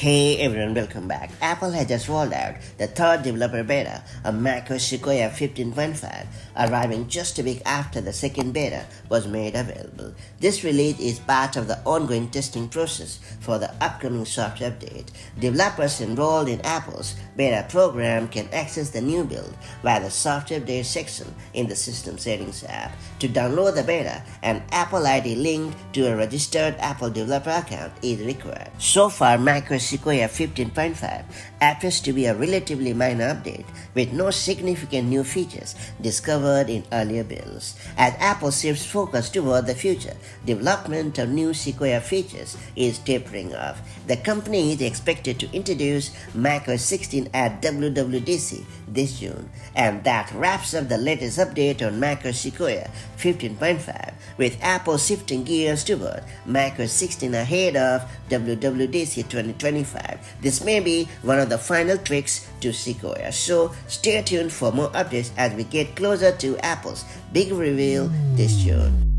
Hey everyone, welcome back. Apple has just rolled out the third developer beta of macOS Sequoia 15.5, arriving just a week after the second beta was made available. This release is part of the ongoing testing process for the upcoming soft update. Developers enrolled in Apple's beta program can access the new build via the soft update section in the System Settings app. To download the beta, an Apple ID linked to a registered Apple developer account is required. So far, macOS Sequoia 15.5 appears to be a relatively minor update with no significant new features discovered in earlier builds. As Apple shifts focus toward the future, development of new Sequoia features is tapering off. The company is expected to introduce macOS 16 at WWDC this June, and that wraps up the latest update on macOS Sequoia 15.5, with Apple shifting gears toward macOS 16 ahead of WWDC 2025. This may be one of the final tweaks to Sequoia, so stay tuned for more updates as we get closer to Apple's big reveal this June.